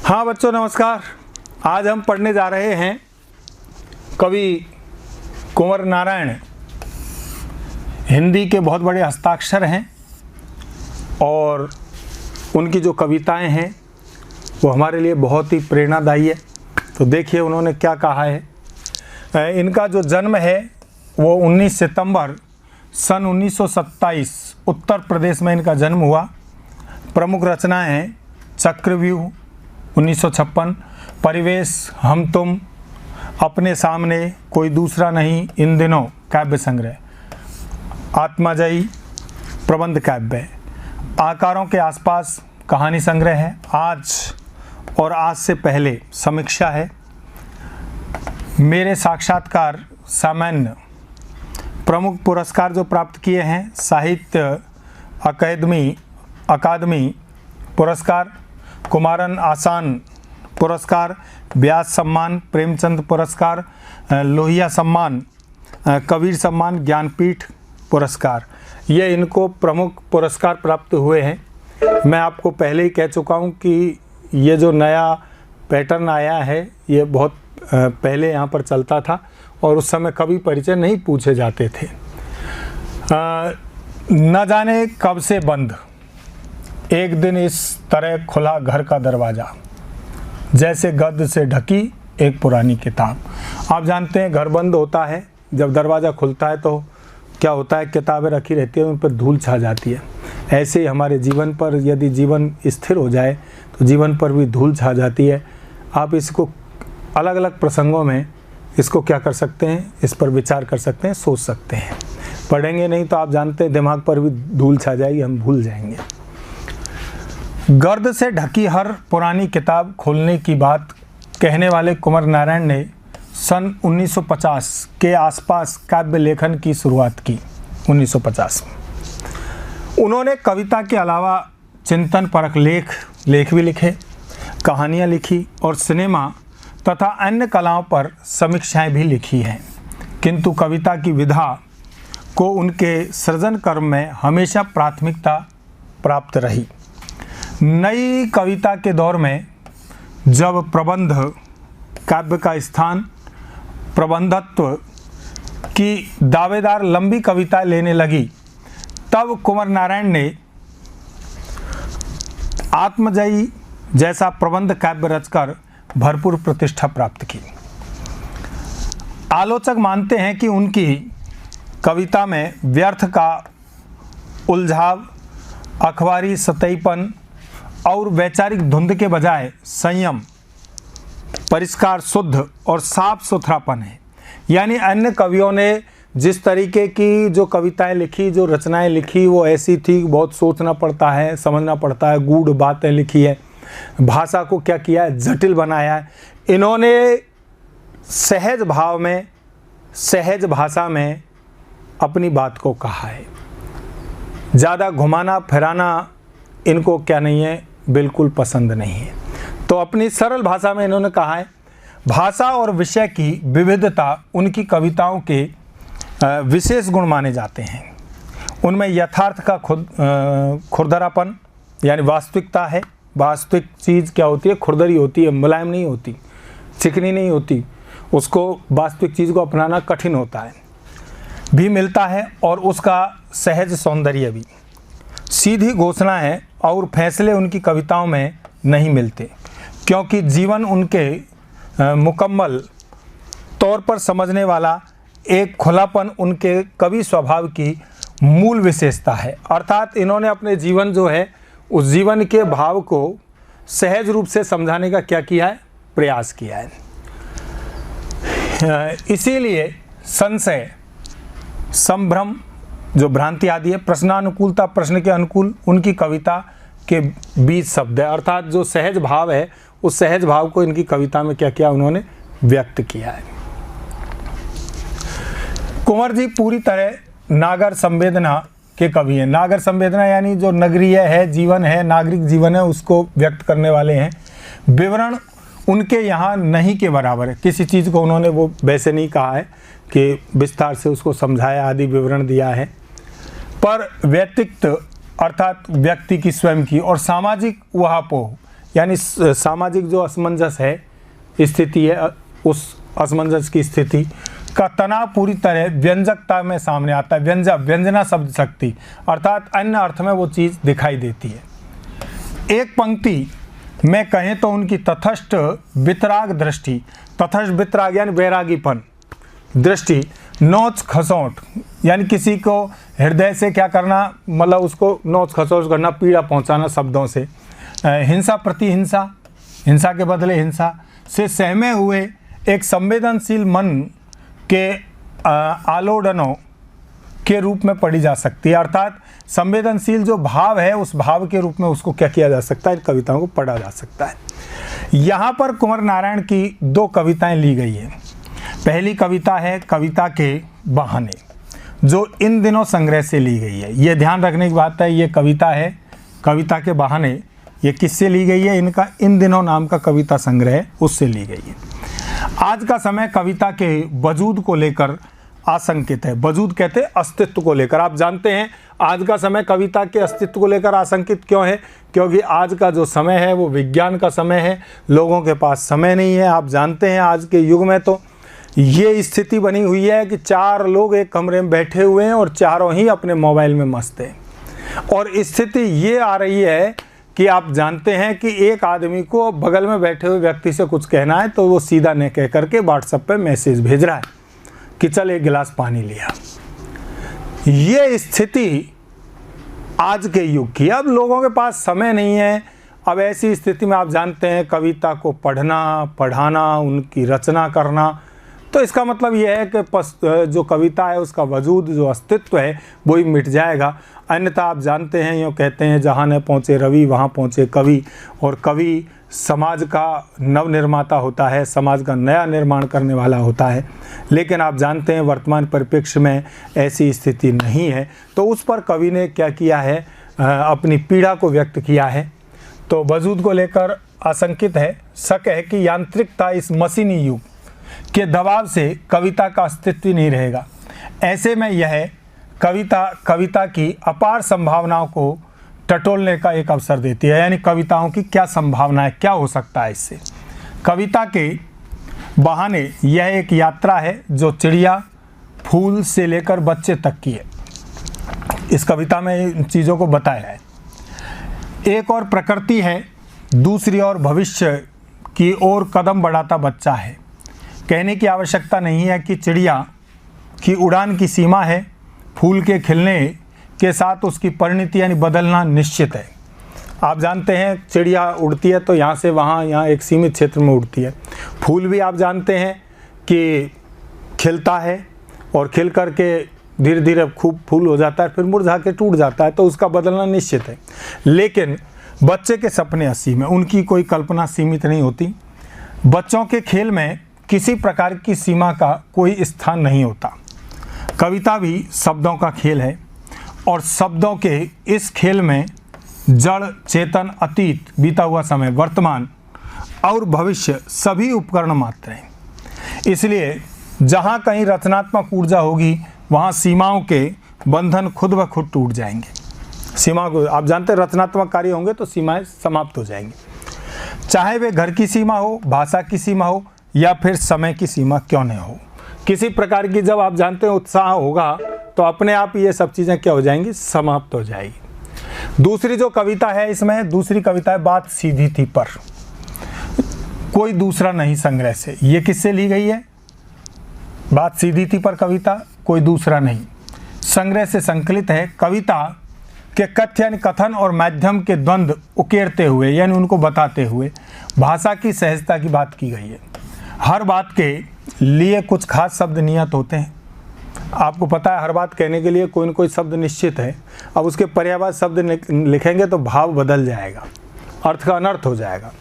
हाँ बच्चों नमस्कार। आज हम पढ़ने जा रहे हैं कवि कुंवर नारायण। हिंदी के बहुत बड़े हस्ताक्षर हैं और उनकी जो कविताएं हैं वो हमारे लिए बहुत ही प्रेरणादायी है। तो देखिए उन्होंने क्या कहा है। इनका जो जन्म है वो 19 सितंबर सन 1927 उत्तर प्रदेश में इनका जन्म हुआ। प्रमुख रचनाएं हैं चक्रव्यूह 1956, परिवेश, हम तुम, अपने सामने, कोई दूसरा नहीं, इन दिनों काव्य संग्रह, आत्माजयी प्रबंध काव्य, आकारों के आसपास कहानी संग्रह है, आज और आज से पहले समीक्षा है, मेरे साक्षात्कार सामान्य। प्रमुख पुरस्कार जो प्राप्त किए हैं साहित्य अकादमी पुरस्कार, कुमारन आसान पुरस्कार, व्यास सम्मान, प्रेमचंद पुरस्कार, लोहिया सम्मान, कबीर सम्मान, ज्ञानपीठ पुरस्कार, ये इनको प्रमुख पुरस्कार प्राप्त हुए हैं। मैं आपको पहले ही कह चुका हूँ कि ये जो नया पैटर्न आया है ये बहुत पहले यहाँ पर चलता था और उस समय कभी परिचय नहीं पूछे जाते थे। न जाने कब से बंद, एक दिन इस तरह खुला घर का दरवाज़ा, जैसे गद्द से ढकी एक पुरानी किताब। आप जानते हैं घर बंद होता है, जब दरवाज़ा खुलता है तो क्या होता है, किताबें रखी रहती है, उन पर धूल छा जाती है। ऐसे ही हमारे जीवन पर यदि जीवन स्थिर हो जाए तो जीवन पर भी धूल छा जाती है। आप इसको अलग अलग प्रसंगों में इसको क्या कर सकते हैं, इस पर विचार कर सकते हैं, सोच सकते हैं। पढ़ेंगे नहीं तो आप जानते हैं दिमाग पर भी धूल छा जाएगी, हम भूल जाएंगे। गर्द से ढकी हर पुरानी किताब खोलने की बात कहने वाले कुंवर नारायण ने सन 1950 के आसपास काव्य लेखन की शुरुआत की। 1950 में उन्होंने कविता के अलावा चिंतन परक लेख भी लिखे, कहानियाँ लिखी और सिनेमा तथा अन्य कलाओं पर समीक्षाएं भी लिखी हैं। किंतु कविता की विधा को उनके सृजन कर्म में हमेशा प्राथमिकता प्राप्त रही। नई कविता के दौर में जब प्रबंध काव्य का स्थान प्रबंधत्व की दावेदार लंबी कविता लेने लगी, तब कुंवर नारायण ने आत्मजयी जैसा प्रबंध काव्य रचकर भरपूर प्रतिष्ठा प्राप्त की। आलोचक मानते हैं कि उनकी कविता में व्यर्थ का उलझाव, अखबारी सतहीपन और वैचारिक धुंध के बजाय संयम, परिष्कार, शुद्ध और साफ सुथरापन है। यानी अन्य कवियों ने जिस तरीके की जो कविताएं लिखी, जो रचनाएं लिखी, वो ऐसी थी, बहुत सोचना पड़ता है, समझना पड़ता है, गूढ़ बातें लिखी है, भाषा को क्या किया है, जटिल बनाया है। इन्होंने सहज भाव में, सहज भाषा में अपनी बात को कहा है। ज़्यादा घुमाना फिराना इनको क्या नहीं है, बिल्कुल पसंद नहीं है। तो अपनी सरल भाषा में इन्होंने कहा है, भाषा और विषय की विविधता उनकी कविताओं के विशेष गुण माने जाते हैं। उनमें यथार्थ का खुरदरापन यानी वास्तविकता है। वास्तविक चीज़ क्या होती है, खुरदरी होती है, मुलायम नहीं होती, चिकनी नहीं होती, उसको वास्तविक चीज़ को अपनाना कठिन होता है भी मिलता है, और उसका सहज सौंदर्य भी। सीधी घोषणा है और फैसले उनकी कविताओं में नहीं मिलते, क्योंकि जीवन उनके मुकम्मल तौर पर समझने वाला एक खुलापन उनके कवि स्वभाव की मूल विशेषता है। अर्थात इन्होंने अपने जीवन जो है उस जीवन के भाव को सहज रूप से समझाने का क्या किया है, प्रयास किया है। इसीलिए संशय, संभ्रम, जो भ्रांति आदि है, प्रश्नानुकूलता, प्रश्न के अनुकूल उनकी कविता के बीच शब्द है। अर्थात जो सहज भाव है उस सहज भाव को इनकी कविता में क्या किया, उन्होंने व्यक्त किया है। कुंवर जी पूरी तरह नागर संवेदना के कवि हैं। नागर संवेदना यानी जो नगरीय है, जीवन है, नागरिक जीवन है, उसको व्यक्त करने वाले हैं। विवरण उनके यहाँ नहीं के बराबर है। किसी चीज़ को उन्होंने वो वैसे नहीं कहा है कि विस्तार से उसको समझाया आदि विवरण दिया है, पर व्यक्तित्व अर्थात व्यक्ति की स्वयं की और सामाजिक उहापोह यानी सामाजिक जो असमंजस है, स्थिति है, उस असमंजस की स्थिति का तनाव पूरी तरह व्यंजकता में सामने आता है। व्यंजना शब्द शक्ति, अर्थात अन्य अर्थ में वो चीज़ दिखाई देती है। एक पंक्ति में कहें तो उनकी तटस्थ वितराग दृष्टि, तटस्थ वितराग यानी वैरागीपन दृष्टि, नोच खसोट यानी किसी को हृदय से क्या करना, मतलब उसको नोच खसोट करना, पीड़ा पहुंचाना शब्दों से, हिंसा प्रति हिंसा, हिंसा के बदले हिंसा से सहमे हुए एक संवेदनशील मन के आलोड़नों के रूप में पढ़ी जा सकती है। अर्थात संवेदनशील जो भाव है उस भाव के रूप में उसको क्या किया जा सकता है, कविताओं को पढ़ा जा सकता है। यहाँ पर कुंवर नारायण की 2 कविताएं ली गई हैं। पहली कविता है कविता के बहाने, जो इन दिनों संग्रह से ली गई है। ये ध्यान रखने की बात है, ये कविता है कविता के बहाने, ये किससे ली गई है, इनका इन दिनों नाम का कविता संग्रह है उससे ली गई है। आज का समय कविता के वजूद को लेकर आशंकित है। वजूद कहते हैं अस्तित्व को लेकर। आप जानते हैं आज का समय कविता के अस्तित्व को लेकर आशंकित क्यों है, क्योंकि आज का जो समय है वो विज्ञान का समय है, लोगों के पास समय नहीं है। आप जानते हैं आज के युग में तो ये स्थिति बनी हुई है कि 4 लोग एक कमरे में बैठे हुए हैं और चारों ही अपने मोबाइल में मस्त हैं। और स्थिति ये आ रही है कि आप जानते हैं कि एक आदमी को बगल में बैठे हुए व्यक्ति से कुछ कहना है तो वो सीधा नहीं कह करके व्हाट्सएप पे मैसेज भेज रहा है कि चल 1 गिलास पानी लिया। ये स्थिति आज के युग की। अब लोगों के पास समय नहीं है। अब ऐसी स्थिति में आप जानते हैं कविता को पढ़ना, पढ़ाना, उनकी रचना करना, तो इसका मतलब यह है कि जो कविता है उसका वजूद, जो अस्तित्व है वो ही मिट जाएगा। अन्यथा आप जानते हैं, यूँ कहते हैं जहाँ न पहुँचे रवि वहाँ पहुँचे कवि, और कवि समाज का नव निर्माता होता है, समाज का नया निर्माण करने वाला होता है। लेकिन आप जानते हैं वर्तमान परिप्रेक्ष्य में ऐसी स्थिति नहीं है, तो उस पर कवि ने क्या किया है, अपनी पीड़ा को व्यक्त किया है। तो वजूद को लेकर आशंकित है, शक है कि यांत्रिकता इस मशीनी युग के दबाव से कविता का अस्तित्व नहीं रहेगा। ऐसे में यह कविता की अपार संभावनाओं को टटोलने का एक अवसर देती है। यानी कविताओं की क्या संभावना है, क्या हो सकता है इससे। कविता के बहाने यह एक यात्रा है जो चिड़िया, फूल से लेकर बच्चे तक की है। इस कविता में इन चीज़ों को बताया है। एक और प्रकृति है, दूसरी ओर भविष्य की ओर कदम बढ़ाता बच्चा है। कहने की आवश्यकता नहीं है कि चिड़िया की उड़ान की सीमा है, फूल के खिलने के साथ उसकी परिणति यानी बदलना निश्चित है। आप जानते हैं चिड़िया उड़ती है तो यहाँ से वहाँ, यहाँ एक सीमित क्षेत्र में उड़ती है। फूल भी आप जानते हैं कि खिलता है और खिल करके धीरे धीरे खूब फूल हो जाता है, फिर मुरझा के टूट जाता है, तो उसका बदलना निश्चित है। लेकिन बच्चे के सपने असीम है, उनकी कोई कल्पना सीमित नहीं होती। बच्चों के खेल में किसी प्रकार की सीमा का कोई स्थान नहीं होता। कविता भी शब्दों का खेल है और शब्दों के इस खेल में जड़, चेतन, अतीत, बीता हुआ समय, वर्तमान और भविष्य सभी उपकरण मात्र हैं। इसलिए जहाँ कहीं रचनात्मक ऊर्जा होगी वहाँ सीमाओं के बंधन खुद ब खुद टूट जाएंगे। सीमा को आप जानते हैं, रचनात्मक कार्य होंगे तो सीमाएं समाप्त हो जाएंगी, चाहे वे घर की सीमा हो, भाषा की सीमा हो या फिर समय की सीमा क्यों नहीं हो। किसी प्रकार की जब आप जानते हैं उत्साह होगा तो अपने आप ये सब चीज़ें क्या हो जाएंगी, समाप्त हो जाएगी। दूसरी जो कविता है, इसमें दूसरी कविता है बात सीधी थी पर, कोई दूसरा नहीं संग्रह से। ये किससे ली गई है? बात सीधी थी पर कविता कोई दूसरा नहीं संग्रह से संकलित है। कविता के कथ्य यानी कथन और माध्यम के द्वंद्व उकेरते हुए यानी उनको बताते हुए भाषा की सहजता की बात की गई है। हर बात के लिए कुछ खास शब्द नियत होते हैं। आपको पता है हर बात कहने के लिए कोई न कोई शब्द निश्चित है। अब उसके पर्यायवाची शब्द लिखेंगे तो भाव बदल जाएगा, अर्थ का अनर्थ हो जाएगा।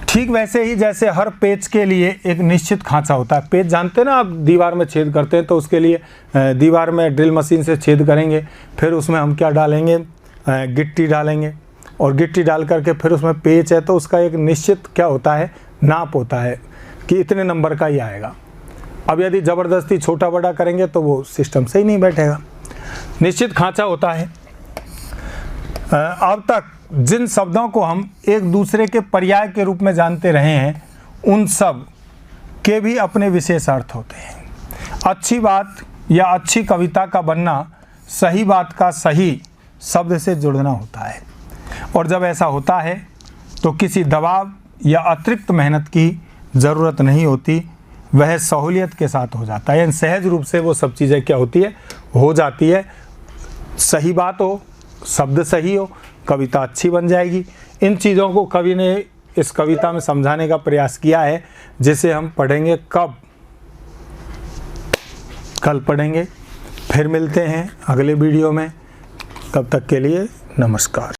ठीक वैसे ही जैसे हर पेच के लिए एक निश्चित खांचा होता है। पेच जानते हैं ना आप, दीवार में छेद करते हैं तो उसके लिए दीवार में ड्रिल मशीन से छेद करेंगे, फिर उसमें हम क्या डालेंगे, गिट्टी डालेंगे, और गिट्टी डाल करके फिर उसमें पेच है तो उसका एक निश्चित क्या होता है, नाप होता है कि इतने नंबर का ही आएगा। अब यदि ज़बरदस्ती छोटा बड़ा करेंगे तो वो सिस्टम से ही नहीं बैठेगा। निश्चित खांचा होता है। अब तक जिन शब्दों को हम एक दूसरे के पर्याय के रूप में जानते रहे हैं, उन सब के भी अपने विशेष अर्थ होते हैं। अच्छी बात या अच्छी कविता का बनना सही बात का सही शब्द से जुड़ना होता है, और जब ऐसा होता है तो किसी दबाव या अतिरिक्त मेहनत की ज़रूरत नहीं होती, वह सहूलियत के साथ हो जाता है। यानी सहज रूप से वो सब चीज़ें क्या होती है, हो जाती है। सही बात हो, शब्द सही हो, कविता अच्छी बन जाएगी। इन चीज़ों को कवि ने इस कविता में समझाने का प्रयास किया है, जिसे हम पढ़ेंगे कब, कल पढ़ेंगे। फिर मिलते हैं अगले वीडियो में, तब तक के लिए नमस्कार।